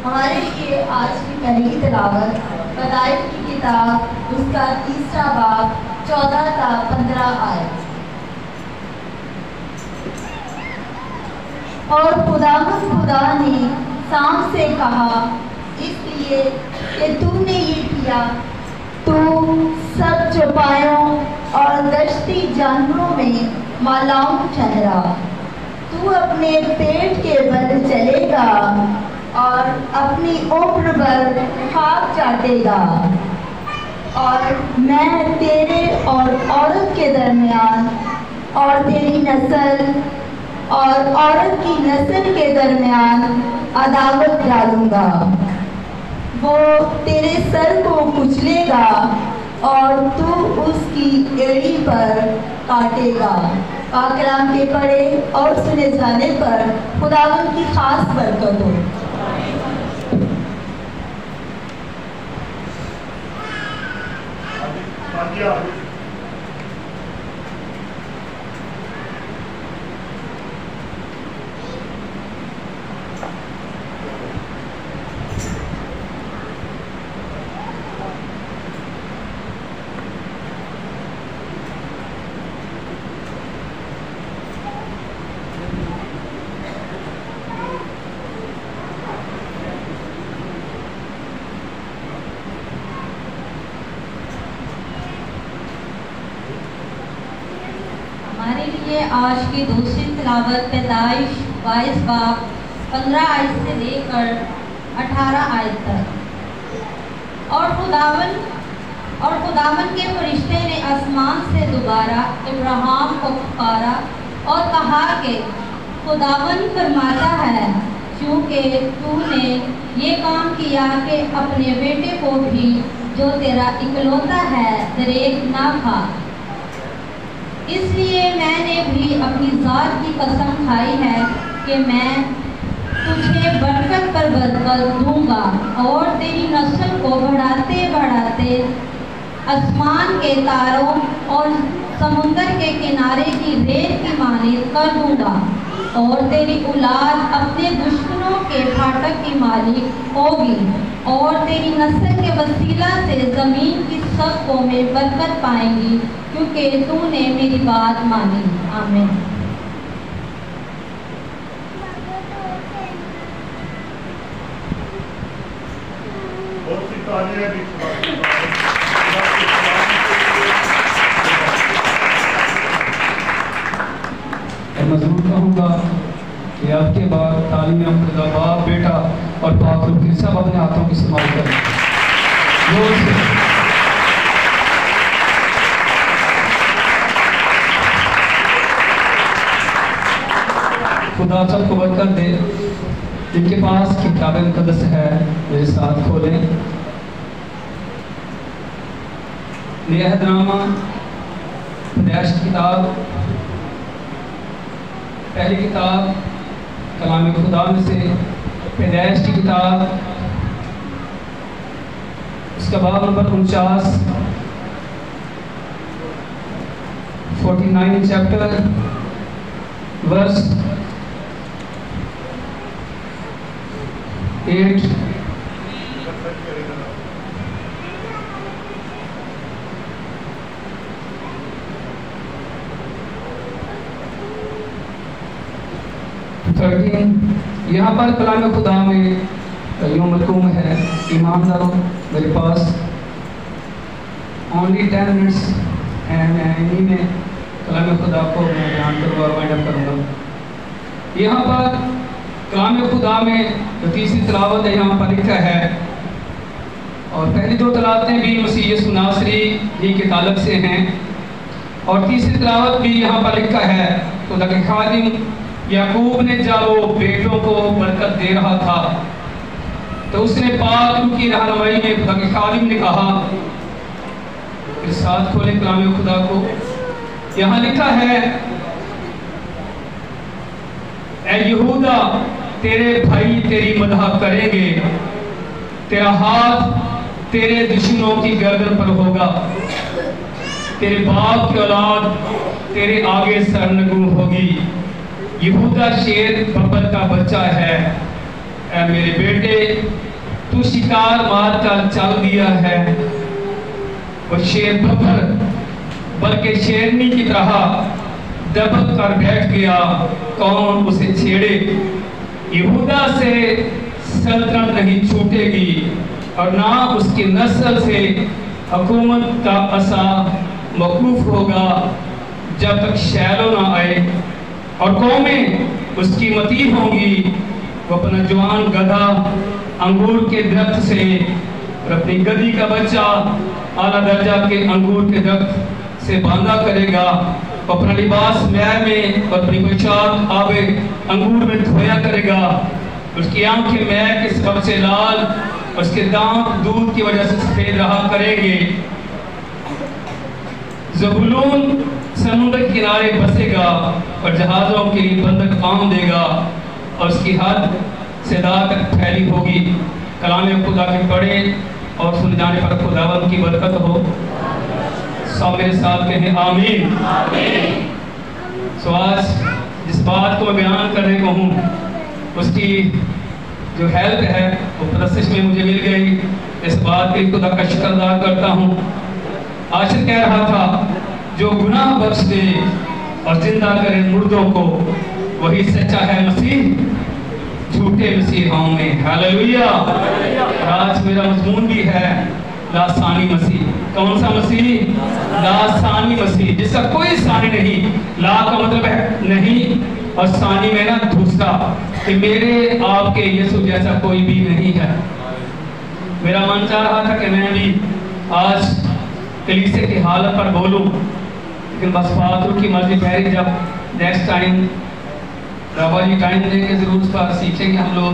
हमारे लिए आज की पहली तिलावत पैदाइश की किताब उसका 3रा बाब 14 था 15 आयत। और खुदा ने सांप से कहा, इसलिए कि तूने ये किया तो सब चौपायों और गश्ती जानवरों में मालाऊं ठहरा। तू अपने पेट के बल चलेगा और अपनी उम्र भर खाक चाटेगा। और मैं तेरे और औरत के दरमियान और तेरी नस्ल और औरत की नस्ल के दरमियान अदावत डालूंगा। वो तेरे सर को कुचलेगा और तू उसकी एड़ी पर काटेगा। पाक कलाम के पढ़े और सुने जाने पर खुदावंद की खास बरकत हो। आज की दूसरी तिलावत पैदाइश 22 बाब 15 आयत से लेकर 18 आयत तक। और खुदावन के फरिश्ते ने आसमान से दोबारा इब्राहिम को पुकारा और कहा कि खुदावन फरमाता है, क्योंकि तूने ये काम किया कि अपने बेटे को भी जो तेरा इकलौता है दरेक ना खा, इसलिए मैंने भी अपनी ज़ात की कसम खाई है कि मैं तुझे बरकत पर बरकत दूंगा और तेरी नस्ल को बढ़ाते बढ़ाते आसमान के तारों और समुंदर के किनारे की रेत की मानित कर दूंगा। और तेरी औलाद अपने दुश्मनों के फाटक की मालिक होगी और तेरी नस्ल के वसीला से ज़मीन की सब कौमें बरकत पाएंगी, क्योंकि तूने मेरी बात मानी। आमीन। मैं ज़रूर कहूँगा कि आपके बाद तालीम खुदा बाप बेटा और पाक रूह की सब अपने हाथों की इस्तेमाल करें। जोर से खुदा सबको बरकत दे। जिनके पास किताब मुक़द्दस है मेरे साथ खोलें। नेहदनामा पैदाइश की किताब, पहली किताब कलाम खुदा में से पैदाइश की किताब, उसका बाब नंबर 49, 49 चैप्टर वर्स 8। यहाँ पर कलाम खुदा में यूँ मलकूम है, ईमानदारों मेरे पास ओनली 10 मिनट्स हैं, मैं इन्हीं में कलाम खुदा को मैं बयान करूँगा, वाइंड अप करूँगा। यहाँ पर कलाम खुदा में जो तीसरी तिलावत है यहाँ पर लिखा है, और पहली 2 तिलावतें भी मसीह यीशु नासरी ही के ताल्लुक से हैं, और तीसरी तिलावत भी यहाँ पर लिखा है। खुदा के खादिम याकूब ने जब वो बेटों को बरकत दे रहा था तो उसने पाक रूह की रहनुमाई में खुदा के खादिम ने कहा, फिर साथ खोले कलाम खुदा को। यहाँ लिखा है, ऐ यहूदा तेरे भाई तेरी मदह करेंगे, तेरा हाथ तेरे दुश्मनों की गर्दन पर होगा, तेरे बाप की औलाद तेरे आगे सरनगू होगी। यहूदा शेर बब्बर का बच्चा है, ऐ मेरे बेटे, तू शिकार मार कर चल दिया है। वो शेर बल्कि शेरनी की तरह दबक कर बैठ गया, कौन उसे छेड़े। यहूदा से सल्तनत नहीं छूटेगी और ना उसकी नस्ल से हुकूमत का असा मौकूफ होगा जब तक शैलो ना आए, और कौमें उसकी मती होंगी। वो अपना जवान गधा अंगूर के दरख्त से और अपनी गधी का बच्चा आला दर्जा के अंगूर के दरख्त से बांधा करेगा। वो अपना लिबास मैल में और अपनी पोशाक आवे अंगूर में धोया करेगा। उसकी आंखें मैल के सबब से लाल, उसके दांत दूध की वजह से सफेद रहा करेंगे। ज़बूलून समुद्र के किनारे बसेगा और जहाज़ों के लिए बंधक आम देगा, और उसकी हद सदा तक फैली होगी। कलाम खुदा के पढ़े और सुन जाने पर खुदावंद की बरकत हो। सब मेरे साथ कहें आमीन। सो आज जिस बात को मैं बयान करने को हूँ, उसकी जो हेल्प है वो प्रशिश में मुझे मिल गई। इस बात के लिए खुदा का शुक्र अदा करता हूँ। आशिर कह रहा था, जो गुनाह बख्श दे और जिंदा करे मुर्दों को, वही सच्चा है मसीह झूठे मसीहों में। हालेलुया। आज मेरा मजमून भी है लासानी मसीह। कौन सा मसीह? लासानी मसीह, जिसका कोई सानी नहीं। ला का मतलब है नहीं, और सानी में ना दूसरा, कि मेरे आपके यीशु जैसा कोई भी नहीं है। मेरा मन चाह रहा था कि मैं भी आज कलीसिया की हालत पर बोलूं, लेकिन बस फादर की मर्जी पहले जब नेक्स्ट टाइम रबा जी टाइम देंगे जरूर उस पर सीखेंगे हम लोग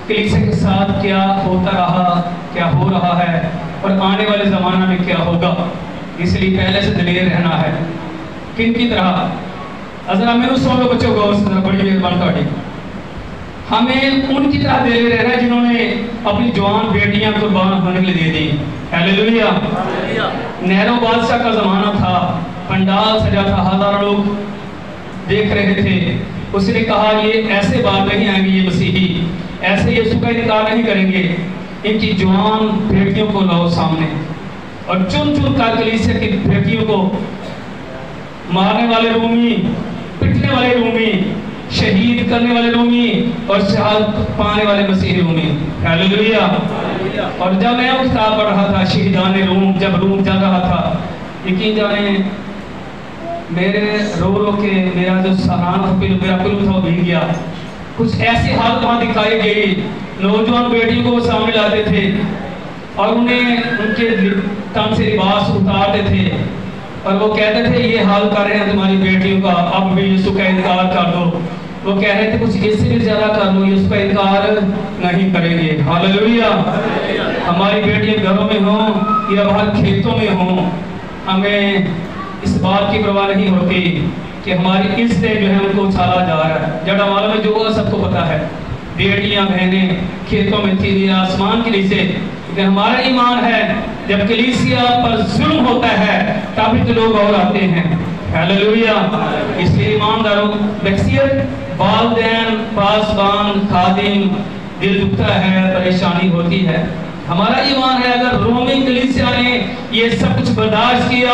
कलीसिया के साथ क्या होता रहा, क्या हो रहा है और आने वाले ज़माना में क्या होगा। इसलिए पहले से दलेर रहना है। किन की तरह? अजरा मेरे सोलो बच्चों को बड़ी मेहरबानी, हमें उनकी तरह दलेर रहना है जिन्होंने अपनी जवान बेटियां कुर्बान होने के लिए दे दी। हालेलुया। नेहरू बादशाह का ज़माना था, पंडाल सजा था, हज़ारों लोग देख रहे थे। उसने कहा, ये ऐसे बात नहीं आएंगे, ये मसीही ऐसे यीशु का इनकार नहीं करेंगे। इनकी जवान बेटियों को लाओ सामने, और चुन चुन कर कलीसिया की बेटियों को मारने वाले रोमी, पिटने वाले रोमी, शहीद करने वाले रोमी और शहादत पाने वाले मसीही रोमी। हालेलुया। और जब मैं वो किताब पढ़ रहा था, शहीदान रूम, जब रूम चल रहा था, यकीन जाने मेरे रो रो के मेरा जो सहारा मेरा कुल था भीग गया। कुछ ऐसी हालत वहाँ दिखाई गई, नौजवान बेटियों को वो सामने लाते थे और उन्हें उनके तन से लिबास उतारते थे और वो कहते थे, ये हाल कर रहे हैं तुम्हारी बेटियों का, अब भी यीशु का इनकार कर दो। वो कह रहे थे, कुछ इससे भी ज्यादा कर लो, यीशु का इनकार नहीं करेंगे। हालेलुया। हमारी बेटियां घरों में हों या बाहर खेतों में हों, हमें इस बात की परवाह नहीं होती कि हमारी इज्जतें जो है उनको उछाला जा रहा है। जब हमारे में जो हुआ सबको पता है, बेटियां बहनें खेतों में थी या आसमान के नीचे, लेकिन हमारा ईमान है जब कलीसिया पर जुल्म होता है तभी तो लोग और आते हैं। हालेलुया। इसलिए ईमानदारों, बख्शियत, वालिदैन, पासबान, खादिम, दिल दुखता है, परेशानी होती है। हमारा ईमान है अगर रोमी कलीसिया ने ये सब कुछ बर्दाश्त किया,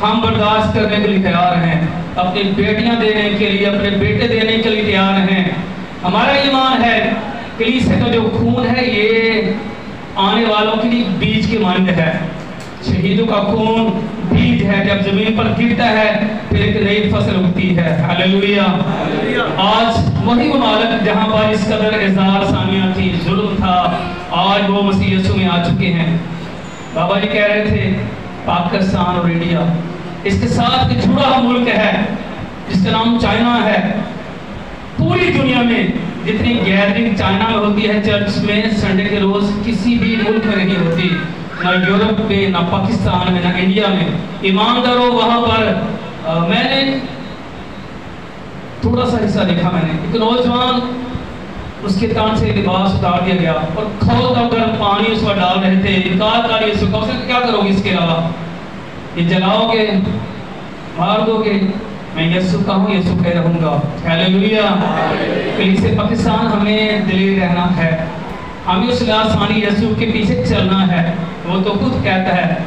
हम बर्दाश्त करने के लिए तैयार हैं। अपनी बेटियां देने के लिए, अपने बेटे देने के लिए तैयार हैं। हमारा ईमान है कलीसिया का जो खून है ये आने वालों के लिए बीज के मानद है। शहीदों का खून बीज है, जब जमीन पर गिरता है फिर एक नई फसल उगती है। हालेलुया। आज वही ममालिक जहां पर इस कदर इज़हार सानिया थी, जुल्म था, आज वो मसीह यीशु में आ चुके हैं। बाबा जी कह रहे थे पाकिस्तान और इंडिया इसके साथ जुड़ा मुल्क है जिसका नाम चाइना है। पूरी दुनिया में जितनी गैदरिंग चाइना में होती है चर्च में संडे के रोज, किसी भी मुल्क में नहीं होती, ना यूरोप में, ना पाकिस्तान में, ना इंडिया में। ईमानदारों वहां पर मैंने थोड़ा सा हिस्सा देखा, मैंने एक नौजवान उसके कान से लिबास उतार दिया गया और खौल का गर्म पानी उस पर डाल रहे थे। इनकार कर दिया, उससे क्या करोगे, इसके अलावा ये जलाओगे, मार दोगे, मैं यीशु का हूँ, यीशु पे रहूंगा। हालेलुया। कलीसिया पाकिस्तान हमें दिलेर रहना है, हमें उस लासानी यीशु के पीछे चलना है। वो तो खुद कहता है,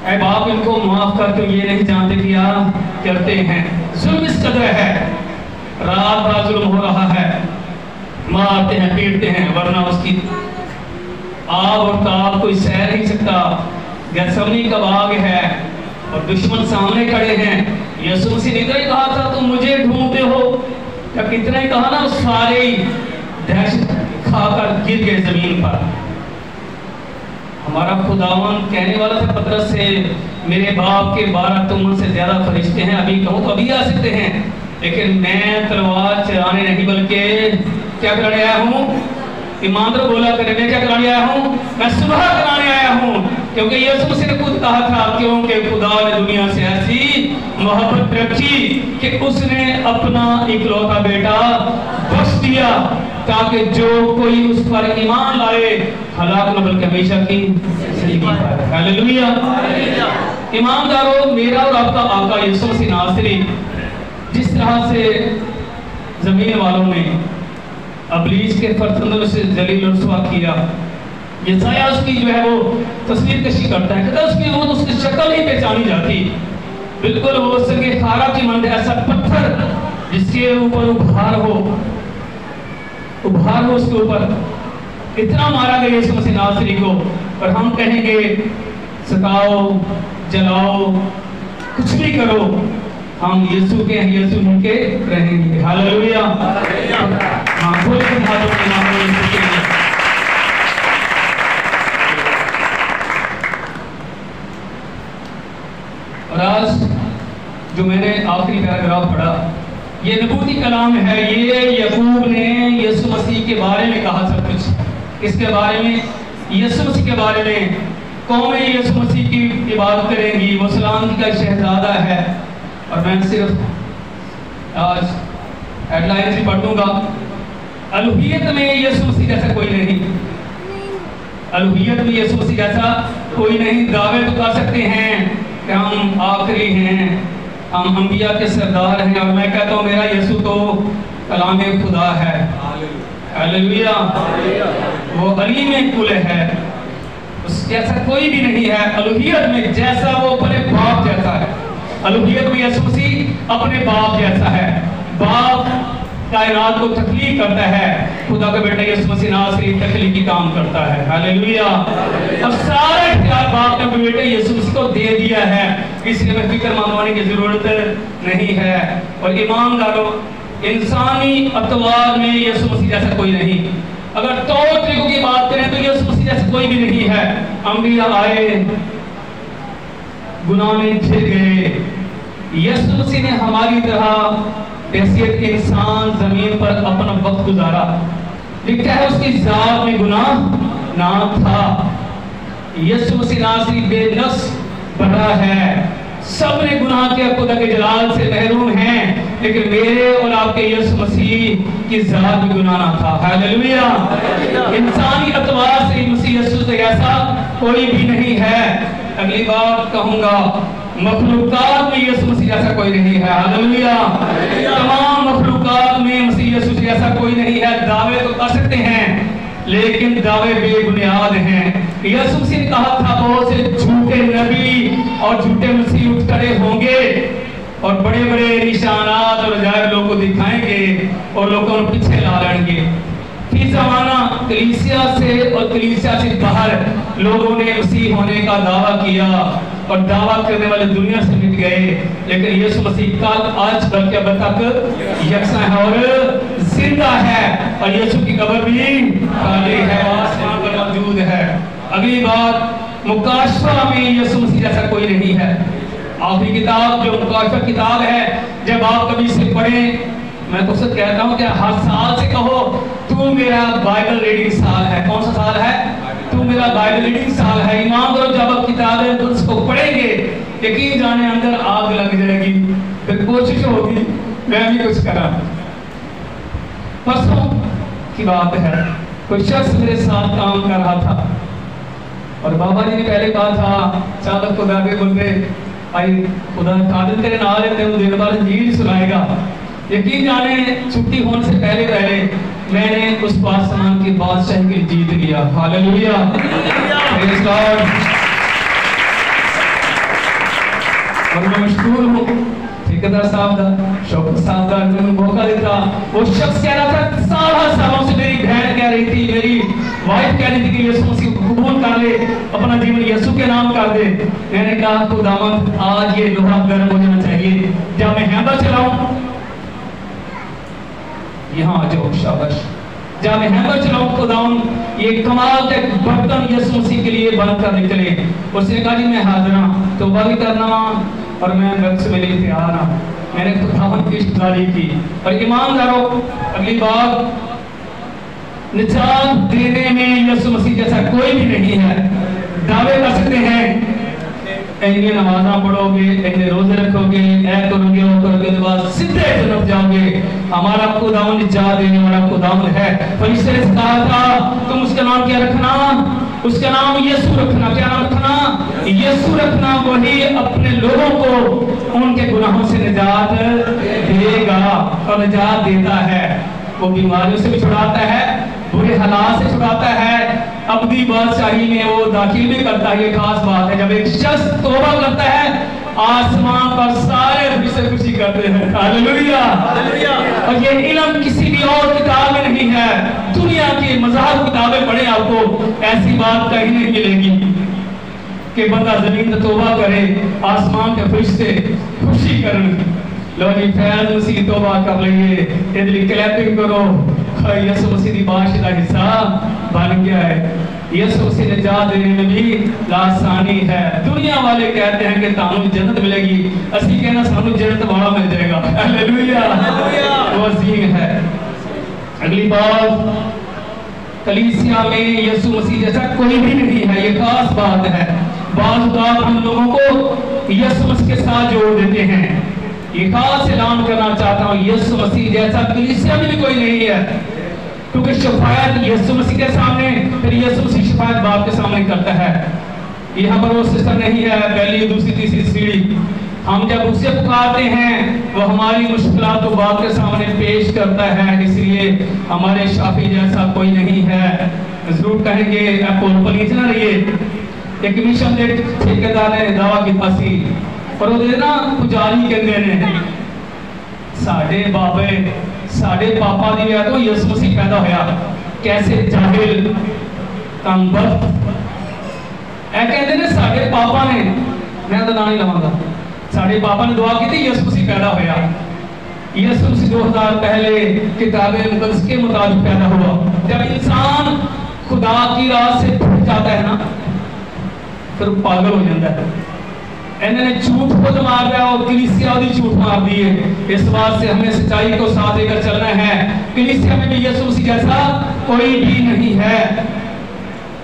ऐ बाप इनको माफ कर, क्यों ये नहीं जानते क्या करते हैं। जुल्म इस कदर है, रात भर जुल्म हो रहा है, मारते हैं, पीटते हैं, वरना उसकी आग और ताप कोई सह नहीं सकता। गैसमनी का बाग है और दुश्मन सामने खड़े हैं। यीशु मसीह ने इतना ही कहा था, तुम मुझे ढूंढते हो, जब इतना ही कहा ना, वो सारे दहशत खाकर गिर गए जमीन पर। हमारा खुदावन कहने वाला था पतरस से, मेरे बाप के 12 तुम से ज्यादा फरिश्ते हैं, अभी कहूँ तो अभी आ सकते हैं, लेकिन मैं तलवार चलाने नहीं बल्कि क्या कराने आया हूँ। ईमानदार बोला करे, मैं क्या कराने आया हूँ, मैं सुबह कराने आया हूँ। क्योंकि यीशु मसीह ने खुद कहा था, क्योंकि खुदा ने दुनिया से ऐसी मोहब्बत रखी कि उसने अपना इकलौता बेटा बख्श दिया, ताकि जो कोई उस पर ईमान लाए हलाक न बल्कि हमेशा की जिंदगी पाए। हालेलुया। ईमानदारों, मेरा और आपका आका यीशु मसीह नासरी जिस तरह से जमीन वालों ने अबलीस के फरजंदों से जलील रुसवा किया, यसाया उसकी जो है वो तस्वीर कशी करता है, कहता उसकी वो उसकी शक्ल ही पहचानी जाती, बिल्कुल वो सके खारा की मंद, ऐसा पत्थर जिसके ऊपर उभार हो उसके ऊपर। इतना मारा गया यीशु मसीह नासरी को, और हम कहेंगे सताओ, जलाओ, कुछ भी करो, हम यीशु के हैं, यीशु के रहेंगे। हालेलुया। हाँ, बोल के हाथों के नाम में यीशु के लिए। और आज जो मैंने आखिरी पैराग्राफ पढ़ा, ये नबूती कलाम है। ये याकूब ने यीशु मसीह के बारे में कहा सब कुछ। इसके बारे में, यीशु मसीह के बारे में, कौमें यीशु मसीह की इबादत करेंगी, वो सलाम का शहजादा है। और मैं सिर्फ आज हेडलाइन से पढ़ दूंगा। अलूहियत में यीशु मसीह जैसा कोई नहीं, अलूहियत में यीशु मसीह जैसा कोई नहीं। दावे तो कर सकते हैं कि हम आखिरी हैं, हम अंबिया के सरदार हैं, और मैं कहता हूँ मेरा यीशु तो कलाम खुदा है। हालेलुया। वो अली में कुल है, उस जैसा कोई भी नहीं है। अलूहियत में जैसा वो अपने बाप जैसा है, अलूहियत में यीशु मसीह अपने बाप जैसा है। बाप कायनात को तख्लीक करता है, खुदा का बेटा यीशु मसीह नासरी तख्लीकी काम करता है। हालेलुया। और सारा इख्तियार बाप ने अपने बेटे यीशु मसीह को दे दिया है, इसलिए मैं फिक्र मानवाने की जरूरत नहीं है। और ईमानदारों, इंसानी अतवार में यीशु मसीह जैसा कोई नहीं। अगर तौर तरीकों की बात करें तो यीशु मसीह जैसा कोई भी नहीं है। अंबिया आए, गुनाह में घिर गए, यीशु मसीह ने हमारी तरह हैसियत के इंसान जमीन पर अपना वक्त गुजारा। लिखा है उसकी जात में गुनाह ना था। यीशु मसीह नासरी बेनस बड़ा है, सब ने गुनाह किया, खुदा के जलाल से महरूम हैं, लेकिन मेरे और आपके यीशु मसीह की जात में गुनाह ना था। हालेलुया। इंसानी अतवार से मसीह यीशु से ऐसा कोई भी नहीं है। अगली बात कहूंगा, मखलूकात में यीशु मसीह जैसा कोई नहीं है। हालेलुया। तमाम मखलूकात में मसीह यीशु जैसा कोई नहीं है। दावे तो कर सकते हैं, लेकिन दावे बेबुनियाद हैं। यीशु मसीह ने कहा था, बहुत से झूठे नबी और झूठे मसीह उठ खड़े होंगे और बड़े बड़े निशानात और अजायब लोगों को दिखाएंगे और लोगों को पीछे ला लेंगे। फिर जमाना कलीसिया से और कलीसिया से बाहर लोगों ने मसीह होने का दावा किया और दावा करने वाले दुनिया से मिट गए, लेकिन यीशु मसीह कल आज बल्कि अब तक यकसा है और जिंदा है, और यीशु की कब्र भी खाली है, आसमान पर मौजूद है। अगली बात, मुकाशफा में यीशु मसीह जैसा कोई नहीं है। आखिरी किताब जो मुकाशफा किताब है, जब आप कभी इसे पढ़ें, मैं तो सच कहता हूँ कि हर साल से कहो तू मेरा बाइबल रीडिंग साल है। कौन सा साल है? तू मेरा बाइबल रीडिंग साल है। ईमान करो, जब आप किताबें तो उसको पढ़ेंगे, यकीन जाने अंदर आग लग जाएगी। फिर कोशिश होगी मैं भी कुछ करा। परसों की बात है, कोई शख्स मेरे साथ काम कर रहा था और बाबा जी ने पहले कहा था, चालक को दागे बोलते आई खुदा कादिर तेरे नाल है, तेरे दिन भर इंजील सुनाएगा। यकीन जाने छुट्टी होने से पहले मैंने उस आसमान की बादशाही के जीत लिया। Hallelujah, praise God. और मैं मशकूर हूँ ठेकेदार साहब का, शौकत साहब का, जिन्होंने मौका दिया। वो शख्स कह रहा था, सालों से मेरी बहन कह रही थी, मेरी वाइफ कह रही थी कि यीशु मसीह को कबूल कर ले, अपना जीवन यीशु के नाम कर दे। मैंने कहा खुदावंद आज ये लोहा गर्म हो जाना चाहिए, जब मैं हैंडल चलाऊं, यहाँ आ जाओ शाबाश, जब मैं हैंडल चलाऊं खुदावंद ये कमाल के बर्तन यीशु मसीह के लिए बंद कर निकले। उसने कहा जी मैं हाजिर हूं, तौबा भी करना और मैं वक्त से मिले तैयार हूं। मैंने खुदावंद की इश्तिदारी की। और ईमानदारों, अगली बात, निजात देने में यीशु मसीह जैसा कोई भी नहीं है। दावे कर सकते हैं, इतनी नमाज़ पढ़ोगे, इतने रोजे रखोगे, ऐ करोगे, वो करोगे, तो बाद सीधे जन्नत जाओगे। हमारा खुदावंद निजात देने वाला खुदावंद है। फरिश्ते ने कहा था तुम उसका नाम क्या रखना? उसका नाम यीशु रखना। क्या नाम रखना? यीशु रखना। वही अपने लोगों को उनके गुनाहों से निजात देगा और निजात देता है। वो बीमारियों से भी छुड़ाता है, बुरे हालात से छुड़ाता है, अब्दी बादशाही में वो दाखिल भी करता है। ये खास बात है, जब एक शख्स तौबा करता है आसमान पर सारे फरिश्ते खुशी करते हैं। Hallelujah, hallelujah. और ये इल्म किसी भी और किताब में नहीं है। दुनिया की मज़ाहब किताबें पढ़े, आपको ऐसी बात कहीं नहीं मिलेगी कि बंदा जमीन में तौबा करे, आसमान के फरिश्ते खुशी करें। लो जी फैज़ मसीह तौबा कर लिए, इधर क्लैपिंग करो। यीशु मसीह की बादशाही का हिस्सा बन गया है। यीशु मसीह निजात देने में भी आसानी है। दुनिया वाले कहते हैं कि तानू जन्नत मिलेगी, असली कहना सानू जन्नत वाला मिल जाएगा। हालेलुया, वो अजीम है। अगली बात, कलीसिया में यीशु मसीह जैसा कोई भी नहीं है। ये खास बात है। बात हम लोगों को यीशु मसीह के साथ जोड़ देते हैं। ये खास ऐलान करना चाहता हूँ, यीशु मसीह जैसा कलीसिया में भी कोई नहीं है, क्योंकि शफायत यीशु मसीह के सामने, फिर यीशु मसीह शफायत बाप के सामने करता है। यहाँ पर वो सिस्टम नहीं है पहली दूसरी तीसरी सीढ़ी। हम जब उसे पुकारते हैं वो हमारी मुश्किलात को बाप के सामने पेश करता है। इसलिए हमारे शाफी जैसा कोई नहीं है। जरूर कहेंगे पलीज ना रहिए। एक मिशन दे ठेकेदार ने दावा किया सी, पर वो ना पुजारी कहते ने साडे बाबे साडे पापा दी वजह तो यीशु मसीह पैदा होया। कैसे जाहिल कमबख्त ऐ कहते ने साडे पापा ने, मैं तो ना नहीं लवांगा, साडे पापा ने दुआ की थी यीशु मसीह पैदा होया। यीशु मसीह 2000 पहले किताबे मुकद्दस के मुताबिक पैदा हुआ। जब इंसान खुदा की राह से भटक जाता है ना, फिर पागल हो जाता है। इन्होंने झूठ खुद मार दिया और कलीसिया भी झूठ मार दी है। इस बात से हमें सच्चाई को साथ लेकर चलना है। कलीसिया में भी यीशु मसीह जैसा कोई भी नहीं है।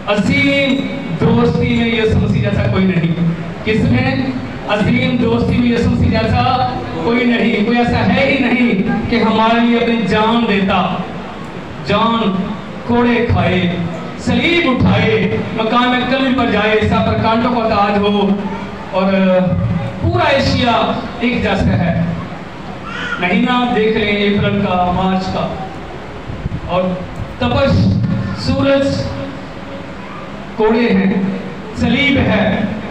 अजीम दोस्ती में यीशु मसीह जैसा कोई नहीं। किसमें? अजीम दोस्ती में यीशु मसीह जैसा कोई नहीं। कोई ऐसा है ही नहीं कि हमारे लिए अपनी जान देता, जान कोड़े खाए, सलीब उठाए, मकान में कलम पर जाए, सब पर कांटों का ताज हो और पूरा एशिया एक जैसा है। महीना देख लें अप्रैल का, मार्च का, और तपश, सूरज, कोड़े हैं, सलीब है,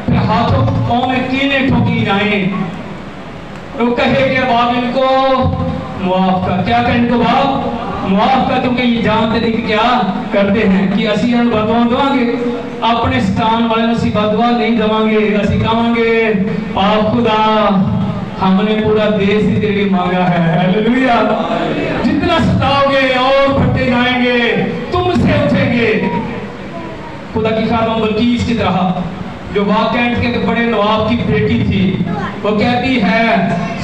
फिर हाथों पाँव में कीलें ठोकी जाएं। तो कहे कि बाप इनको मुआफ कर। क्या कहें इनको बाप मुआफ कर, क्योंकि ये जानते नहीं कि क्या करते हैं। कि असी बदवा देवांगे अपने स्थान वाले असी बदवा नहीं देवांगे। असी कहांगे पाप खुदा हमने पूरा देश ही तेरे लिए मांगा है। हालेलुया। जितना सताओगे और फटे जाएंगे, तुमसे उठेंगे। खुदा की खादम बल्कीस की तरह जो वाकैंट के बड़े नवाब की बेटी थी, वो कहती है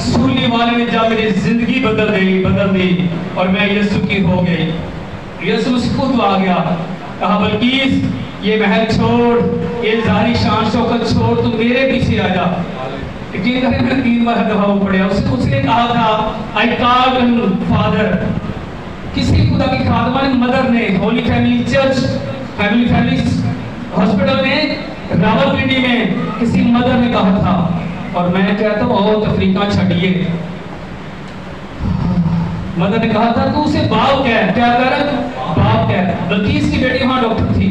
सूली वाले ने जब मेरी जिंदगी बदल दी और मैं यीशु की हो गई। यीशु मसीह खुद आ गया, कहा बल्कीस ये महल छोड़, ये जारी शान शौकत छोड़, तू मेरे पीछे आ जा। यकीन करें मैंने 3 बार दफा पढ़ा। उसने कहा था आई कॉल्ड फादर। किसी खुदा की खादमा ने, मदर ने, Holi family church, family hospital में रावलपिंडी में किसी मदर ने कहा था, और मैं कहता हूँ और तफरीका छड़िए। मदर ने कहा था तू उसे बाप कह, क्या कर बाप कह। बल्कि इसकी बेटी वहां डॉक्टर थी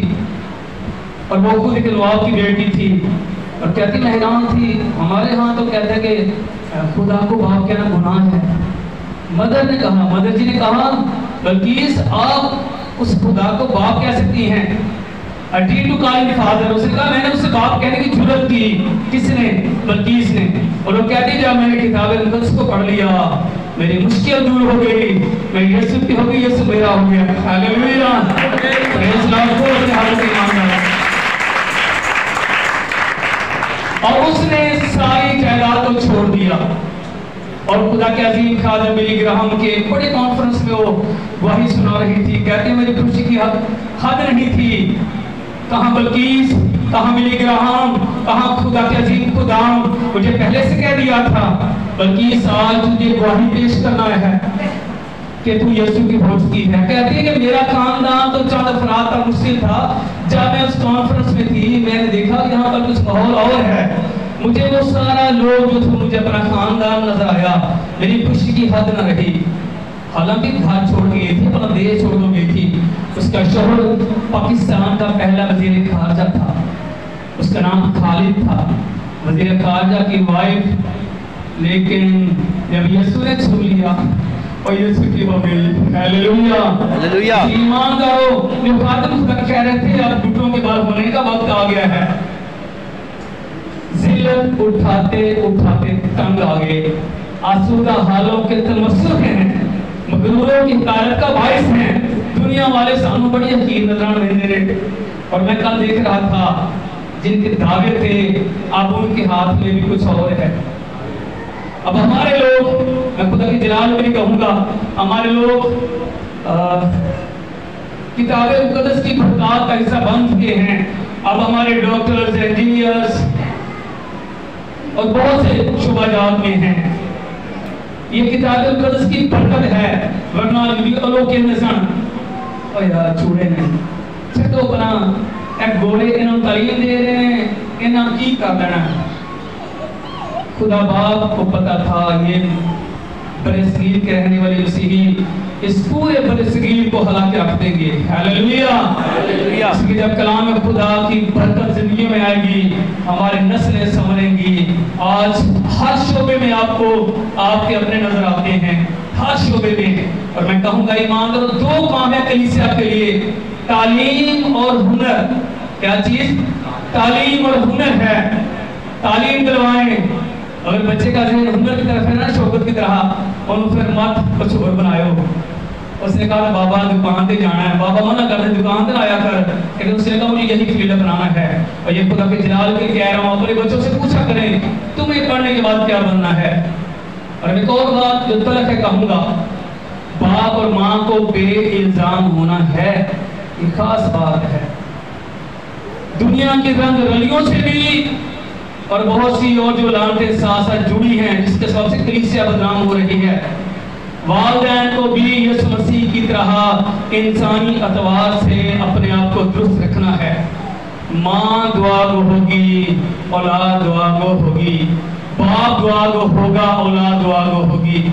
और वो खुद एक नवाब की बेटी थी और कहती मैं हैरान थी, हमारे यहाँ तो कहते हैं कि खुदा को बाप कहना गुनाह है। मदर ने कहा, मदर जी ने कहा बल्किस आप उस खुदा को बाप कह सकती हैं। टू कॉल फादर, उसने कहा मैंने उसे बाप कहने की जरूरत की। किसने? बल्किस ने। और वो कहती जब मैंने किताब मुकद्दस को पढ़ लिया मेरी मुश्किल दूर हो गई, मैं यीशु की हो गई, यीशु मेरा हो गया। हालेलुया, प्रेज़ लॉर्ड को अपने हाथ में मांगा और उसने सारी जायदाद को छोड़ दिया और खुदा के अजीम खादम बिली ग्राहम के एक बड़े कॉन्फ्रेंस में वो वही सुना रही थी। कहते मेरी खुशी की हद नहीं थी। कहाँ बल्किस, कहाँ बिली ग्राहम, कहाँ खुदा के अजीम खुदाम, मुझे पहले से कह दिया था बल्किस आज तुझे गवाही पेश करना है कि तू यीशु की खोज की है। कहती है कि मेरा खानदान तो चंद अफराद का मुश्किल था। जब मैं उस कॉन्फ्रेंस में थी मैंने देखा यहाँ पर कुछ माहौल और है। मुझे वो सारा लोग जो थे, मुझे अपना खानदान नजर आया, मेरी खुशी की हद न रही। हालांकि घर छोड़ गई थी, अपना देश छोड़ गई थी। उसका शोहर पाकिस्तान का पहला वजीर खारजा था, उसका नाम खालिद था, वजीर खारजा की वाइफ। लेकिन जब यीशु ने छू लिया और यीशु की हो गई। Hallelujah, hallelujah. ईमान करो, जो खादिम खुदा कह रहे थे अब घुटनों के बल होने का वक्त आ गया है। जिल्लत उठाते उठाते तंग आ गए, आसूदा हालों के तमस्सुक हैं, मगरूरों की हकारत का बाइस हैं। दुनिया वाले सानू बड़ी यकीन नजरान देते रहे और मैं कल देख रहा था जिनके दावे थे अब उनके हाथ में भी कुछ और है। अब हमारे लोग, मैं खुदा की जलाल में कहूंगा, हमारे लोग किताबे मुकद्दस की बरकत का हिस्सा बन चुके हैं। अब हमारे डॉक्टर्स, इंजीनियर्स और बहुत से शुभाजात में हैं। ये किताबे मुकद्दस की बरकत है, वरना लोग के निशान और यार छूड़े नहीं छतो बना एक गोले इन्होंने तालीम दे रहे हैं, इन्होंने की कर लेना। खुदा बाप को पता था ये बरसगीर के रहने वाले मसीही इस पूरे बरसगीर को हला के रख देंगे। Hallelujah, hallelujah. जब कलाम खुदा की बरकत जिंदगी में आएगी, हमारी नस्लें संवरेंगी। आज हर शोबे में आपको आपके अपने नजर आते हैं, हर शोबे में। और मैं कहूँगा ईमान करो, दो काम है कलीसिया के लिए, तालीम और हुनर। क्या चीज? तालीम और हुनर है। तालीम दिलवाएं। अगर बच्चे का ज़हन हुनर की तरफ है ना, शौकत की तरह, और फिर मत कुछ और बनायो। उसने कहा बाबा दुकान पे जाना है, बाबा मना कर दे दुकान पर आया कर, लेकिन उसने कहा मुझे यही फील्ड अपनाना है। और ये खुदा के जलाल के कह रहा हूँ, अपने बच्चों से पूछा करें तुम्हें पढ़ने के बाद क्या बनना है। और एक और बात जो तलक है कहूँगा, बाप और माँ को बेइल्जाम होना है, ये खास बात है। दुनिया के रंग रलियों से भी और बहुत सी और जो लानतें साथ साथ जुड़ी हैं, जिसके सबब से कलीसिया बदनाम हो रही है। वालिदैन को भी यीशु मसीह की तरह इंसानी अतवार से अपने आप को दुरुस्त रखना है। माँ दुआ गो होगी, औलाद दुआ गो होगी, बाप दुआ गो होगा, औलाद दुआ गो होगी।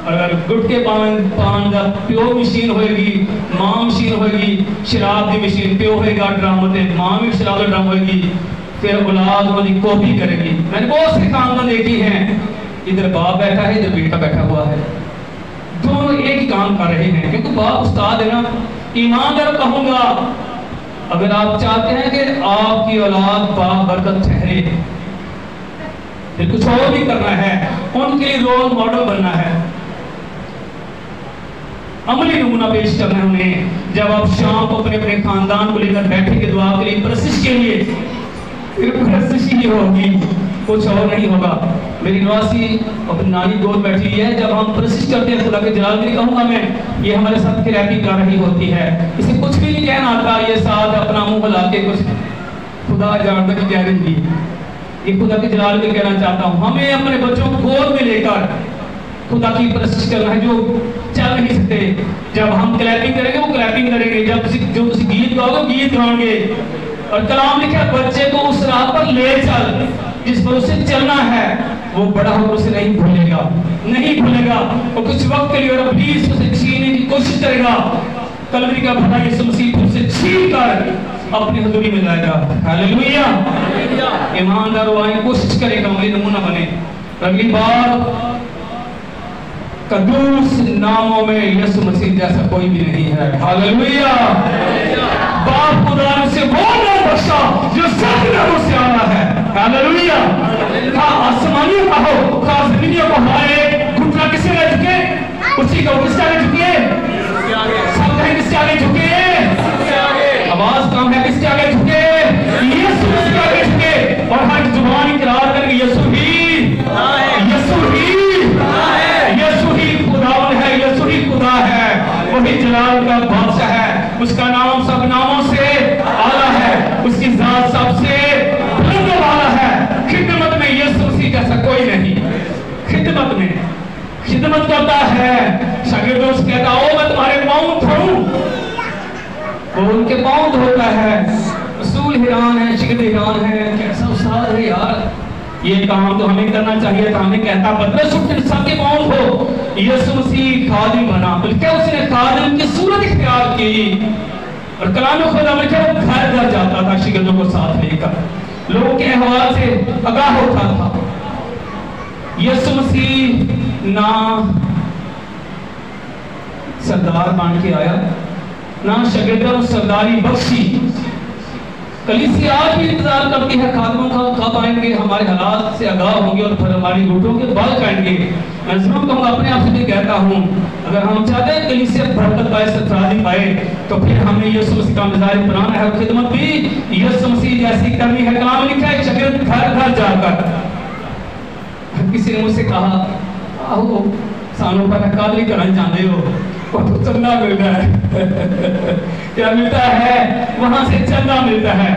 अगर गुटके पान का प्यो मशीन होगी, माँ मशीन होगी, शराब की मशीन प्यो होगा ड्राम से, माँ भी शराब ड्राम होगी, फिर औलाद उन्होंने कॉपी करेगी। मैंने बहुत से काम देखी हैं, इधर बाप बैठा है, इधर बेटा बैठा हुआ है, दोनों एक ही काम कर रहे हैं, क्योंकि बाप उस्ताद है ना। ईमानदार कहूंगा, अगर आप चाहते हैं कि आपकी औलाद बाप बरकत ठहरे, फिर कुछ और भी करना है, उनके लिए रोल मॉडल बनना है, अमली नमूना पेश करना है उन्हें। जब आप शाम को अपने अपने खानदान को लेकर बैठेंगे दुआ के लिए, परसिश के लिए, फिर परसिश ही होगी, कुछ और नहीं होगा। मेरी नवासी अपनी नानी गोद बैठी है, जब हम परसिश करते हैं खुदा के जलाल में कहूँगा मैं, ये हमारे साथ थेरेपी कर रही होती है। इसे कुछ भी नहीं कहना आता, ये साथ अपना मुंह हिला के कुछ खुदा जानता कि कह रही, ये खुदा के जलाल में कहना चाहता हूँ। हमें अपने बच्चों को गोद में लेकर खुदा की परस्तिश करना है, जो चल नहीं सकते। जब हम क्लैपिंग करेंगे वो क्लैपिंग करेंगे, जब जो गीत गाओगे गीत गाओगे। और कलाम लिखा बच्चे को उस राह पर ले चल जिस पर उसे चलना है वो बड़ा होकर उसे नहीं भूलेगा, नहीं भूलेगा। और कुछ वक्त के लिए और इब्लीस उसे छीनने की कोशिश करेगा, कलवरी का भला यीशु मसीह उसे छीन कर अपनी हजूरी में लाएगा। हालेलुया। ईमानदार वाइन कोशिश करेगा मेरे नमूना बने। अगली बार कदूस नामों में यीशु मसीह जैसा कोई भी नहीं है। हालेलुया। बाप खुदा ने उसे वो नाम बख्शा जो सब नामों से आला है। हालेलुया। का आसमानियों का हो, का जमीनियों को हमारे घुटना किससे आगे झुके? उसी का किससे आगे झुके? सब कहें किससे आगे झुके? आवाज कम है, किसके आगे झुके? यीशु मसीह के आगे झुके और हर जुबान इकरार करके यीशु ही खुदावन है, यीशु ही खुदा है, वही जलाल का बादशाह है, उसका नाम सब नामों से आला है, उसकी जात सबसे बुलंद वाला है। खिदमत में यीशु मसीह जैसा कोई नहीं। खिदमत में खिदमत करता है। शागिर्दों से कहता ओ मैं तुम्हारे पाँव धोऊं, वो उनके पाँव धोता है। रसूल हैरान है, शिगिर्द हैरान है, कैसा उस्ताद है यार, ये काम तो हमें करना चाहिए था। हमें कहता पतरस उठ सबके पाँव धो। यीशु मसीह खादिम बना, बल्कि उसने खादिम की सूरत इख्तियार की और कलाम खुदा में क्या घर घर जाता था शिगिर्दों को साथ लेकर, लोगों के अहवाल से आगाह होता था। यीशु मसीह ना सरदार बन के आया, ना शागिर्दों सरदारी बख्शी। कलीसिया आज भी इंतजार करती है खादिमों का, कब आएंगे, हमारे हालात से आगाह होंगे और फिर हमारी घुटनों के बाल काटेंगे। मैं जरूर कहूँगा, अपने आप से भी कहता हूँ, अगर हम चाहते हैं कलीसिया बरकत पाए, सतराजी पाए, तो फिर हमें यीशु मसीह का मिजाज बनाना है। खिदमत भी यीशु मसीह जैसी करनी है। कलाम में लिखा है शागिर्द घर घर जाकर। किसी ने मुझसे कहा आओ सानों पर कादरी करना चाहते हो, तो चंदा मिलता है। क्या मिलता है? वहां से चंदा मिलता है।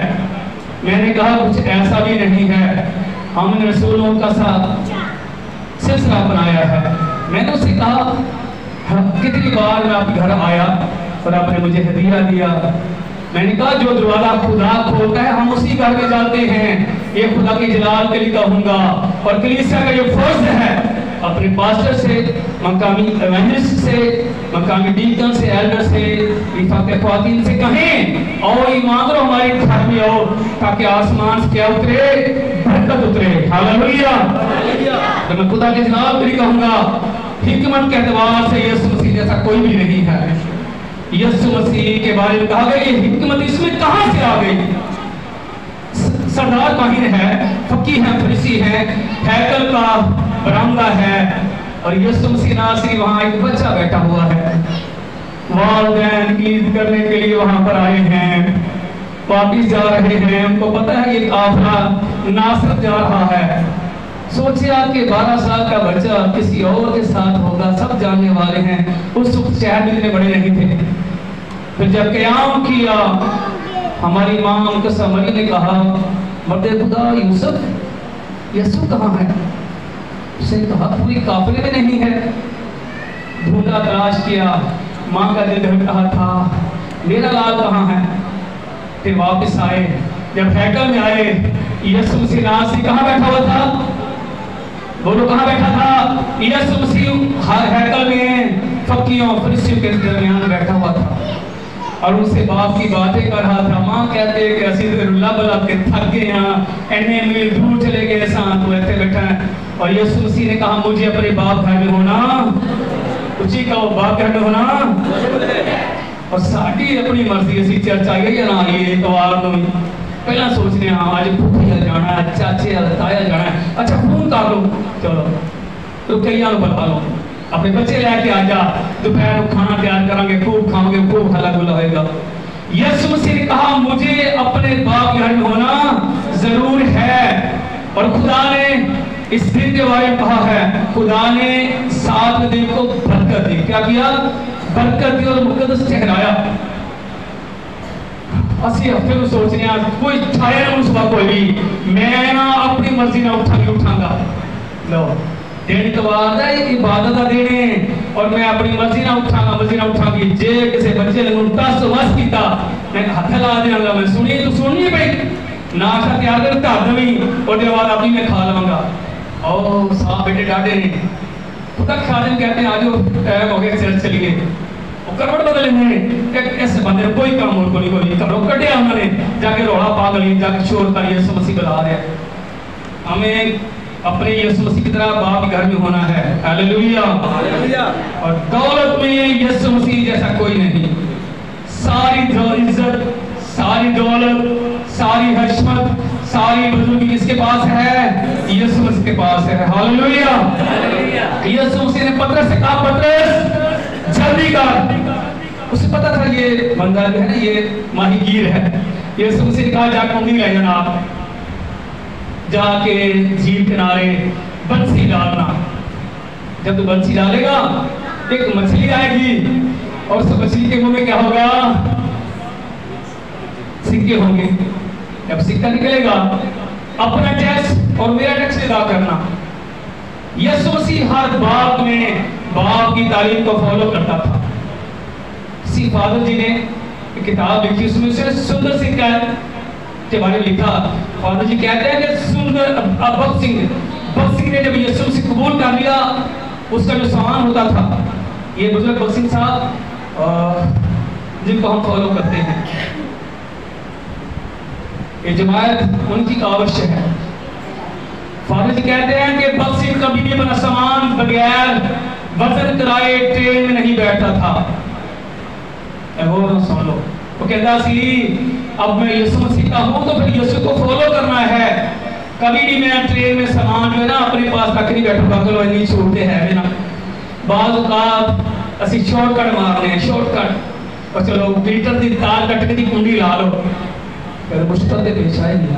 मैंने कहा कुछ ऐसा भी नहीं है, हमने रसूलों का साथ सिलसिला बनाया है। मैंने उससे कहा कितनी बार मैं आपके घर आया और आपने मुझे हदिया दिया। मैंने कहा जो दरवाजा खुदा खोलता है हम उसी घर में जाते हैं। ये खुदा की जलाल के लिए कहूंगा और कलीसिया का ये फर्ज है अपने पास्टर से, मकामी एवेंजलिस्ट से, मकामी डीकन से, एल्डर से, लिफाफे ख्वातीन से कहें और ईमान करो हमारे घर में आओ, ताकि आसमान से क्या उतरे? बरकत उतरे। हालेलुया। तो मैं खुदा के जलाल के लिए कहूंगा, हिकमत के एतबार से यीशु मसीह जैसा कोई भी नहीं है। यीशु मसीह के बारे में कहा गया, ये हिकमत इसमें कहां से आ गई? सरदार काहिन है, फकीह है, फरीसी है, हैकल का बरामदा है और यीशु मसीह नासरी वहां एक बच्चा बैठा हुआ है। वालिदैन की ईद करने के लिए वहां पर आए हैं, वापिस जा रहे हैं। उनको पता है ये काफिला नासरत जा रहा है। सोचिए आपके 12 साल का बच्चा किसी और के साथ होगा, सब जानने वाले हैं। उस वक्त शहर इतने बड़े नहीं थे। फिर जब क़याम किया, हमारी माँ मुकस्समरी ने कहा मर्दे खुदा यूसुफ, यीशु कहाँ है? उसने कहा पूरी काफिले में नहीं है। ढूंढा, तलाश किया, माँ का दिल धड़क रहा था मेरा लाल कहाँ है? फिर वापस आए, जब हैकल में आए, यीशु मसीह नासरी कहाँ बैठा हुआ था? बोलो कहाँ बैठा था? यीशु मसीह हैकल में फकीरों फरीसियों के दरमियान बैठा हुआ था और उनसे बाप की बातें कर रहा था। माँ कहते कि असी रुल्ला बला के थक गए हैं, एने मील दूर चले गए साथ, वो ऐसे बैठा है। और यीशु मसीह ने कहा मुझे अपने बाप घर में होना, उसी का वो बाप घर में होना और साड़ी अपनी मर्जी असी चर्चा गई है ना। ये तो पहला सोचने आज भूखी जाना है, चाचे ताया जाना है, अच्छा फोन कर लो, चलो तो कई बुला लो, अपने बच्चे लेके आ जा, दोपहर को खाना तैयार करेंगे, खूब खाओगे, खूब हल्ला गुल्ला होगा। यीशु मसीह ने कहा मुझे अपने बाप घर में होना जरूर है। और खुदा ने इस दिन के बारे में कहा है, खुदा ने 7 दिन को बरकत दी। क्या किया? बरकत दी और मुकद्दस ठहराया। असि हफ्ते में सोचने कोई छाया ना सुबह कोई भी मैं ना अपनी मर्जी ना उठांगा। लो दिन इतवार दा इबादत का दिन है और मैं अपनी मर्जी ना उठांगा, मर्जी ना उठांगी। जे किसी बच्चे ने टस वस कीता मैं हाथ ला देंगा, मैं सुनी तो सुननी भाई नाश्ता तैयार कर घर दवी और बाद अभी मैं खा लवांगा। और साहब बेटे डाटे ने पुत्र खादिम कहते हैं आज टाइम हो गया चल चलिए और करवट बदल लेंगे इस बंदे कोई काम और कोई कोई घरों कटिया उन्होंने जाके रौला पा गली जाके शोर कर यीशु मसीह बुला रहे हैं। हमें अपने यीशु मसीह की तरह बाप के घर में होना है। Hallelujah hallelujah. और दौलत में यीशु मसीह जैसा कोई नहीं। सारी इज्जत, सारी दौलत, सारी हशमत, सारी बुजुर्गी किसके पास है? यीशु मसीह के पास है। Hallelujah hallelujah. यीशु मसीह ने पतरस से कहा पतरस जल्दी कर। उसे पता था ये बंदा जो है ना ये माहीगीर है। यीशु मसीह ने कहा जाकर मम्मी ले जाना, जाके झील किनारे बंसी डालना। जब तू बंसी डालेगा एक मछली आएगी और उस मछली के मुंह में क्या होगा? सिक्के होंगे। जब सिक्का निकलेगा अपना टैक्स और मेरा टैक्स अदा करना। यीशु मसीह हर बात में बाप की तालीम को फॉलो करता था। किसी फादर जी ने एक किताब लिखी, उसमें से सुंदर सिंह के बारे में लिखा। फादर जी कहते हैं कि सुंदर भक्त सिंह ने जब यीशु मसीह कबूल कर लिया, उसका जो सामान होता था, ये बुजुर्ग भक्त सिंह साहब जिनको हम फॉलो करते हैं, ये जमायत उनकी आवश्यक है। फादर जी कहते हैं कि भक्त सिंह कभी भी अपना सामान बगैर वजन कराए ट्रेन में नहीं बैठता था। सुन लो, वो कहता सी अब मैं यीशु मसीह का हूं तो फिर यीशु को फॉलो करना है। कभी भी मैं ट्रेन में सामान जो है ना अपने पास रख नहीं बैठूंगा। चलो इतनी छूटते हैं ना, बाद औकात असि शॉर्टकट मारने हैं, शॉर्टकट और चलो मीटर की तार कट के कुंडी ला लो, फिर मुश्किल से पेश आएगी।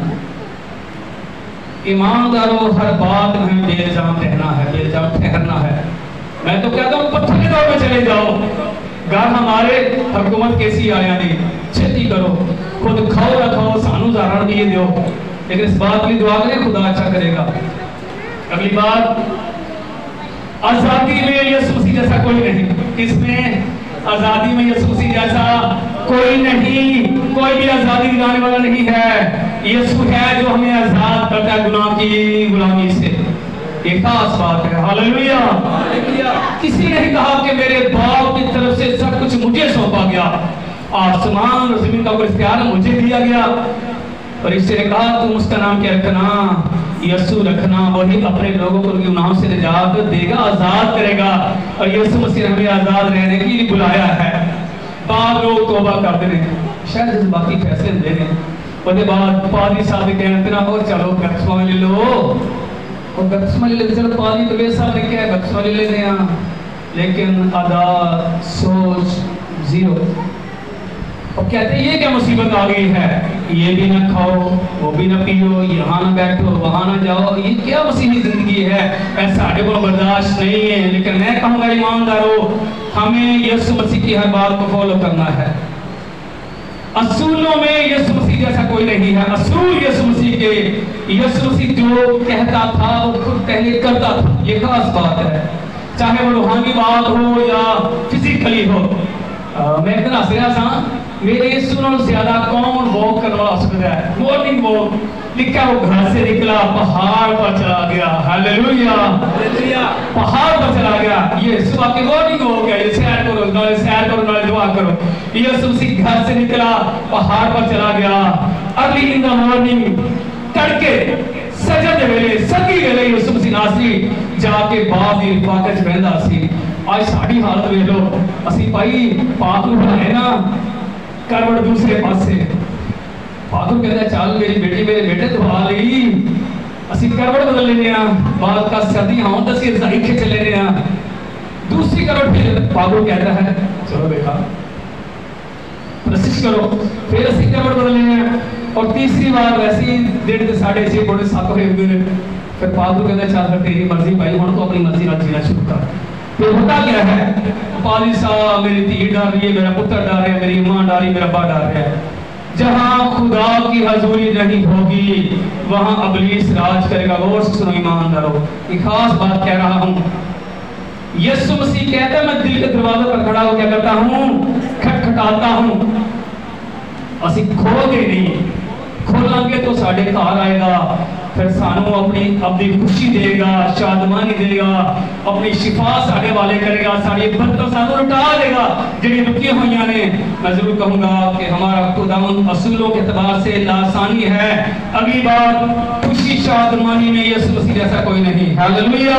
ईमानदारों हर बात में बेइल्जाम रहना है, बेइल्जाम ठहरना है। मैं तो कहता हूँ पत्थर के दौर में चले जाओ। घर हमारे हुकूमत कैसी आया नहीं, छेती करो, खुद खाओ ना खाओ, सानू उदाहरण दिए दो, लेकिन इस बात की दुआ करें खुदा अच्छा करेगा। अगली बात, आजादी में यीशु मसीह जैसा कोई नहीं। किसमें? आजादी में यीशु मसीह जैसा कोई नहीं। कोई भी आजादी दिलाने वाला नहीं है। यीशु है जो हमें आजाद करता है गुनाह की गुलामी से। ये खास बात है। Hallelujah hallelujah. किसी ने कहा कि मेरे बाप की तरफ से सब कुछ मुझे सौंपा गया, आसमान और जमीन का इख्तियार मुझे दिया गया। और इससे ने कहा तुम उसका नाम क्या रखना? यीशु रखना। वही अपने लोगों को उनके गुनाहों से निजात देगा, आजाद करेगा। और यीशु मसीह ने हमें आजाद रहने के लिए बुलाया है। बाद लोग तौबा करते हैं, शायद जज्बाती फैसले ले रहे हैं, उसके बाद पादरी साहब कहते ना हो चलो बपतिस्मा ले लो, और बपतिस्मा ले लेते, चलो पादरी तो वैसा ने क्या है बपतिस्मा ले लेते हैं, लेकिन अदा सोच जीरो। और कहते हैं ये क्या मुसीबत आ गई है, ये भी ना खाओ वो भी ना पियो, यहाँ ना बैठो वहाँ ना जाओ, ये क्या मसीही जिंदगी है, ऐसा साढ़े को बर्दाश्त नहीं है। लेकिन मैं कहूँगा ईमानदारों, हमें यीशु मसीह की हर बात को फॉलो करना है। असूलों में यीशु मसीह जैसा कोई नहीं है। असूल यीशु मसीह के, यीशु मसीह जो कहता था वो खुद पहले करता था, ये खास बात है। चाहे वो रूहानी बात हो या फिजिकली हो। मैं इतना हंस रहा था, मेरे सुनो ज्यादा कौन वॉक करने वाला सकता है? मॉर्निंग वॉक लिखा, वो घर से निकला पहाड़ पर चला गया। Hallelujah hallelujah. पहाड़ पर चला गया, ये सुबह के मॉर्निंग हो गया, ये सैर करो नाले सैर करो नाले दुआ करो। यीशु मसीह घर से निकला पहाड़ पर चला गया। अर्ली इन द मॉर्निंग, तड़के सजद वेले सगी वेले यीशु मसीह नासरी जाके बाप दी रिफाकत बहंदा सी। आज साड़ी हालत वेख लो, असी भाई पाक नूं बनाए ना करवट दूसरे पासे, पागल कहता चल मेरी बेटी मेरे बेटे दुआ ली, असी करवट बदल लेने आ, बात का सर्दी हाँ तो असी रजाई खिंच लेने आ, दूसरी करवट फिर पागल कहता है चलो बेटा प्रशिश करो, फिर असी करवट बदल लेने आ, और तीसरी बार वैसे ही 6:30 पौने 7 हो गए। फिर पागल कहता चल तेरी मर्जी भाई, हम तो अपनी मर्जी ना जीना शुरू कर। फिर होता क्या है, पाली साहब मेरी धी डर रही है, मेरा पुत्र डर रहा है, मेरी माँ डर रही, मेरा बा डर रहा है। जहाँ खुदा की हजूरी नहीं होगी वहाँ अबलीस राज करेगा। गौर से सुनो ईमानदारों, एक खास बात कह रहा हूँ। यीशु मसीह कहता है मैं दिल के दरवाजे पर खड़ा हो क्या करता हूँ, खटखटाता हूँ। असी खोलते नहीं, खोलांगे तो साढ़े घर आएगा, फिर सानू अपनी खुशी देगा, शादमानी देगा, अपनी शिफा साढ़े वाले करेगा, साड़ी बरकत सानू लुटा देगा जिहड़ी रुकी हुई ने। मैं जरूर कहूँगा कि हमारा खुदावंद असूलों के एतबार से लासानी है। अगली बात, खुशी शादमानी में यीशु मसीह जैसा कोई नहीं। हालेलुया।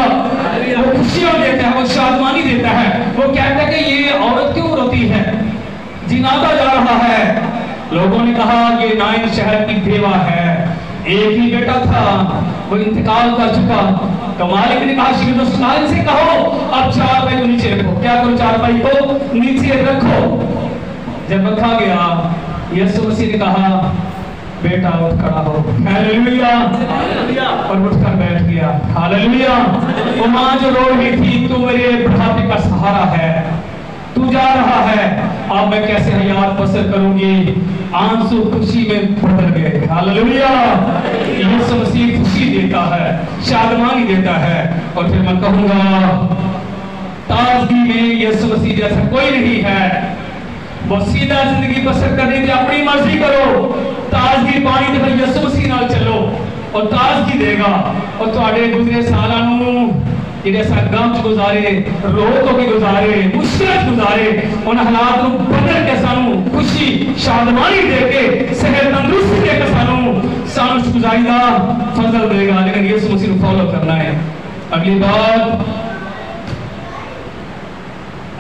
वो खुशियाँ देता है, वो शादमानी देता है। वो कहता है कि ये औरत क्यों रोती है, जिनादा जा रहा है। लोगों ने कहा ये नाइन शहर की बेवा है, एक ही बेटा था, वो इंतकाल कर चुका। तो मालिक ने कहा शिविर से कहो अब चारपाई को नीचे रखो। क्या करो, चारपाई को नीचे रखो। जब रखा गया, यीशु मसीह ने कहा बेटा उठ खड़ा हो। हालेलुया। और उठकर बैठ गया। हालेलुया। वो माँ जो रो रही थी, तू मेरे बुढ़ापे का सहारा है, तू जा रहा है, अब मैं कैसे हयात बसर करूंगी। आंसू खुशी में बदल गए। हालेलुया। यीशु मसीह खुशी देता है, शादमानी देता है। और फिर मैं कहूंगा ताजगी में यीशु मसीह जैसा कोई नहीं है। वो सीधा जिंदगी बसर करनी थी, अपनी मर्जी करो। ताजगी पानी तो यीशु मसीह नाल चलो और ताजगी देगा। और तुहाडे गुजरे सालां नूं जिहड़े गम च गुजारे, रो तो भी गुजारे, मुश्किल गुजारे, उन हालात को बदल के सानू खुशी शादमानी देके, सेहत तंदुरुस्ती देके सानू शुक्रगुजारी दा फजल देगा। लेकिन यीशु मसीह को फॉलो करना है। अगली बात,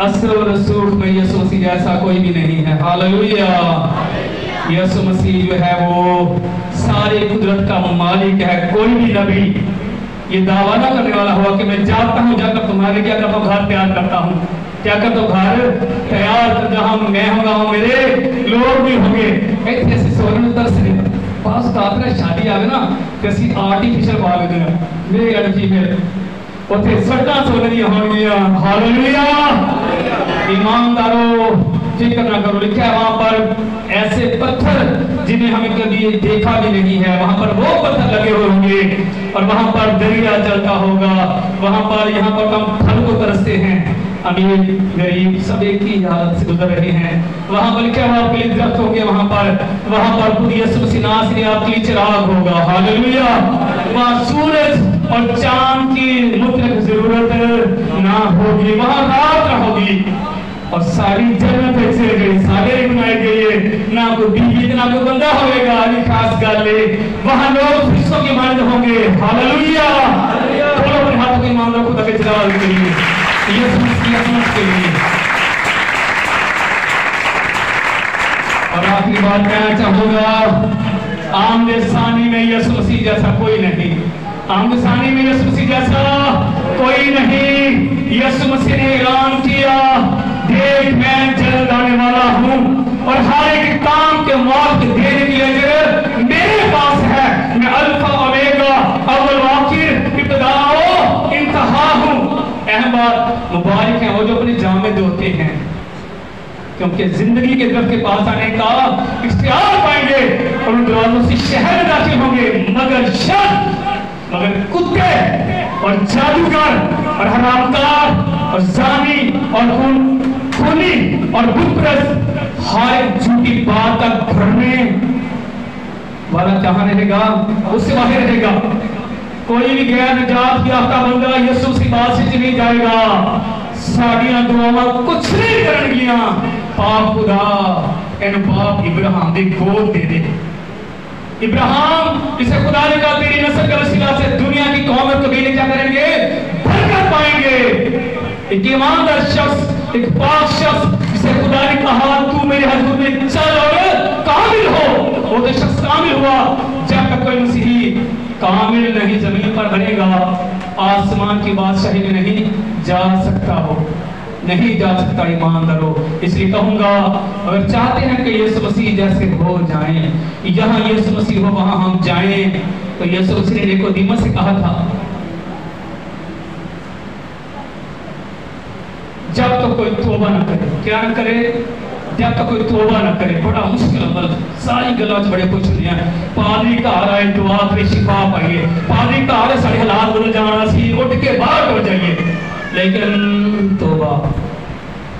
असल रसूल में यीशु मसीह जैसा कोई भी नहीं है। हालेलुया। यीशु मसीह जो है वो सारी कुदरत का मालिक है। कोई भी नबी ये दावा ना करने वाला हुआ कि मैं जाता हूँ, जाकर तुम्हारे क्या करता हूँ, घर तैयार करता हूँ। क्या करता हूँ, घर तैयार कर, जहाँ मैं होगा वहाँ मेरे लोग भी होंगे। ऐसे सोने तरस पास का शादी आवे ना कि असी आर्टिफिशियल पा लेते हैं, मेरे एंड फीमेल उथे सड़का सोने दी होंगियां। हालेलुया। ईमानदारों फिक्र ना करो, लिखा है वहां पर ऐसे पत्थर जिन्हें हमें कभी देखा भी नहीं है, वहां पर वो पत्थर लगे हुए होंगे और वहां पर दरिया चलता होगा। वहां पर यहाँ पर हम फल को तरसते हैं, अमीर गरीब सब एक ही हालत से गुजर रहे हैं। वहां पर क्या आपके लिए दरख्त होंगे, वहां पर खुद यीशु मसीह नासरी आपके लिए चिराग होगा। हालेलुया। वहां सूरज और चांद की मुतलक जरूरत ना होगी, वहां रात ना होगी और सारी जन्नत ऐसे गई, सारे बनाए गए, ना कोई बीवी ना कोई बंदा होगा। अभी खास गल है, वहां लोग फरिश्तों के मानद होंगे। हालेलुया। बोलो अपने हाथों के मान रखो ताकि जलाल करिए यीशु मसीह के लिए। और आखिरी बात कहना चाहूंगा, आमने सानी में यीशु मसीह जैसा कोई नहीं। आमने सानी में यीशु मसीह जैसा कोई नहीं। यीशु मसीह ने ऐलान किया, देख मैं जल्द आने वाला हूँ और हर एक काम के मुआवजे देने के लिए अजर मेरे पास है। मैं अल्फा ओमेगा, अव्वल व आखिर, इब्तिदा व इंतहा हूँ। अहम बात, मुबारक है वो जो अपने जामे धोते हैं, क्योंकि जिंदगी के दरख्त के पास आने का इख्तियार पाएंगे और उन दरवाजों से शहर में दाखिल होंगे। मगर कुत्ते और जादूगर और हरामकार और जानी और खूनी और बुतप्रस्त हर एक झूठी बात का घर में वाला जहां रहेगा उससे बाहर रहेगा। कोई भी गैर निजात याफ्ता बंदा यीशु की बात से नहीं जाएगा। साड़ियां दुआवां कुछ नहीं करनगियां। पाप खुदा इन बाप इब्राहिम दी गोद दे दे। इब्राहिम जिसे खुदा ने कहा तेरी नस्ल के वसीला से दुनिया की कौम और कबीले क्या करेंगे, बरकत पाएंगे। एक ईमानदार शख्स, एक पाक शख्स जिसे खुदा ने कहा तू मेरे हजूर में चल और कामिल हो, वो तो शख्स कामिल हुआ। जब तक कोई मसीही कामिल नहीं जमीन पर बनेगा, आसमान की बादशाही में नहीं जा सकता हो, नहीं जा सकता ईमानदारों। इसलिए कहूंगा, अगर चाहते हैं कि यीशु मसीह जैसे हो जाएं, यहाँ यीशु मसीह हो वहां हम जाएं, तो यीशु मसीह ने निकोदेमुस से कहा था, जब तो कोई तौबा न करे, क्या न करे, जब तक कोई तौबा न करे। बड़ा मुश्किल अमल, सारी गल्लां च बड़े कुछ होंदियां। पादरी घर आए दुआ करे शिफा पाइए, पादरी घर आए सारे हालात बदल जाना, सी उठ के बाहर हो जाइए। लेकिन तौबा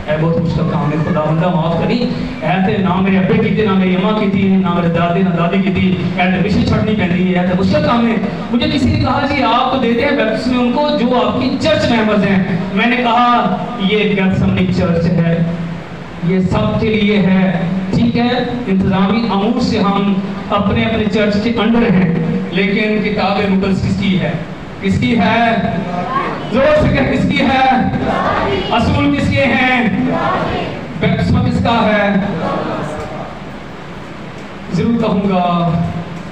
है बहुत मुश्किल काम है। खुदा बंदा माफ करी ऐसे ना मेरे अब्बे की थी, ना मेरी अम्मा की थी, ना मेरे दादी ना दादी की थी, ऐसे मिशन छड़नी पैंती है, ऐसे मुश्किल काम है। मुझे किसी ने कहा जी आप तो देते हैं बपतिस्मे उनको जो आपकी चर्च मेंबर्स हैं। मैंने कहा ये गेथसेमनी चर्च है, ये सबके लिए है, ठीक है। इंतजामी अमूर से हम अपने अपने चर्च के अंडर हैं, लेकिन किताब मुकद्दस किसकी है? किसकी है? जोर से कह, किसकी है? असूल किसके हैं? बपतिस्मा किसका है? जरूर कहूंगा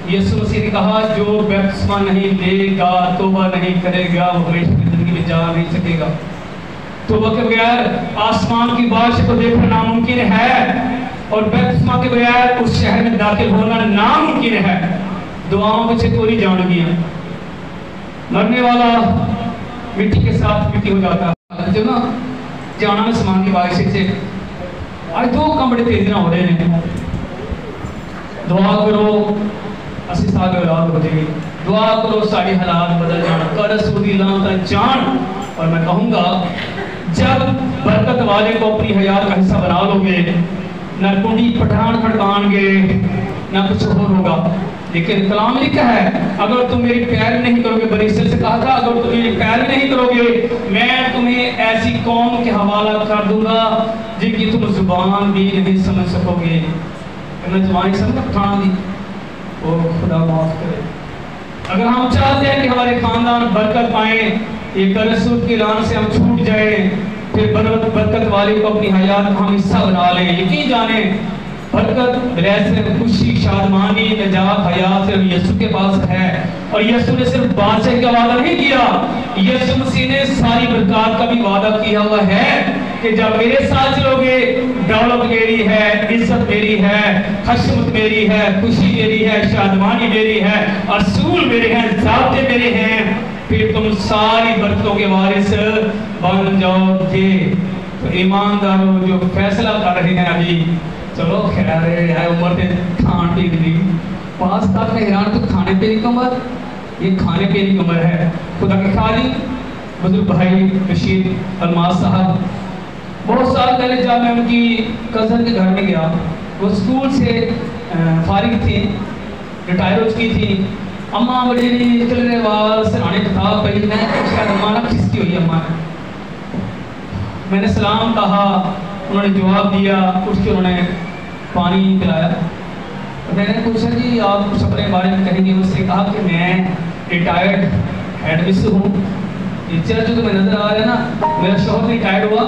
यीशु मसीह ने कहा जो बपतिस्मा नहीं लेगा, तौबा नहीं करेगा, वो हमेशा की जिंदगी में जा नहीं सकेगा। तौबा के बगैर आसमान की बारिश को देखना नामुमकिन है, और बपतिस्मा के बगैर उस शहर में दाखिल होना नामुमकिन है। दुआओं पीछे कोई जानगी मरने वाला मिट्टी के साथ मिट्टी हो जाता है। जो ना जाना में समान की बारिश से आज दो काम बड़े तेजी ना हो रहे हैं। दुआ करो असि सागे औलाद हो जाएगी, दुआ करो सारे हालात बदल जाना, कर सूदी लान जान। और मैं कहूँगा जब बरकत वाले को अपनी हयात का हिस्सा बना लोगे, न कुंडी पठान खड़काएंगे न कुछ और होगा। लेकिन कलाम लिखा है अगर तुम मेरी पैर नहीं करोगे, बनी इसराइल से कहा था अगर तुम मेरी पैर नहीं करोगे मैं तुम्हें ऐसी कौम के हवाला कर दूंगा जिनकी तुम जुबान भी नहीं समझ सकोगे। मैं जुबान समझ उठाना दी, वो खुदा माफ करे। अगर हम चाहते हैं कि हमारे खानदान बरकत पाए, ये करसूत की लान से हम छूट जाए, फिर बरकत वाले को अपनी हयात का हम हिस्सा बना लें, यकीन जाने बरकत, ब्लेसिंग, खुशी, शादमानी, नजात, हयात सिर्फ यीशु के पास है। और यीशु ने सिर्फ बादशाह का वादा नहीं किया, यीशु मसीह ने सारी बरकत का भी वादा किया हुआ है कि जब मेरे साथ चलोगे दौलत मेरी है, इज्जत मेरी है, खशमत मेरी है, खुशी मेरी है, शादमानी मेरी है, असूल मेरे हैं, ज़ाब्ते मेरे हैं, फिर तुम सारी बरकतों के वारिस बन जाओगे। तो ईमानदारों जो फैसला कर रहे हैं अभी, चलो खैर है उम्र से खान पीन की पास तक हैरान, तो खाने पीने की उम्र, ये खाने पीने की उम्र है। खुदा के खाली बुजुर्ग भाई रशीद अलमास साहब, बहुत साल पहले जब मैं उनकी कज़न के घर में गया, वो स्कूल से फारिग थी, रिटायर हो चुकी थी। अम्मा बड़ी निकलने वाल सराने किताब पढ़ी, मैं उसका अम्मा ना खिसकी हुई अम्मा ने। मैंने सलाम कहा, उन्होंने जवाब दिया, उठ के उन्होंने पानी पिलाया। मैंने पूछा जी आप कुछ अपने बारे में कहेंगे? उसने कहा कि मैं रिटायर्ड हेड मिस हूँ। चर्च जो तुम्हें नजर आ रहा है ना, मेरा शौहर रिटायर्ड हुआ,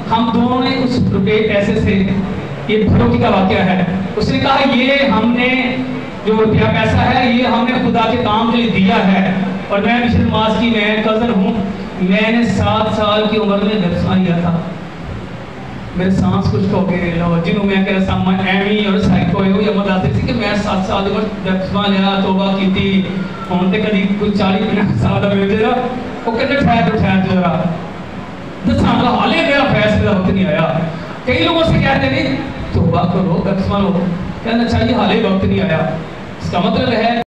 हम दोनों ने उस रुपये पैसे से, ये भरोकी का वाकया है। उसने कहा ये हमने जो रुपया पैसा है ये हमने खुदा के काम के लिए दिया है। और मैं मिशन मास की मैं कज़न हूँ, मैंने 7 साल की उम्र में बपतिस्मा लिया था। मेरे सांस कुछ हो गए जिन्हों मैं कह सामा एवी और साइको है या बताते थे कि मैं 7 साल उम्र बपतिस्मा लिया, तौबा की थी, हम ते कभी कुछ 40-50 साल का मिल जाएगा। वो कहते ठहर जरा दसांगा, हाले मेरा फैसले का वक्त नहीं आया। कई लोगों से कहते नहीं तौबा करो बपतिस्मा लो, कहना चाहिए हाले वक्त नहीं आया। इसका मतलब है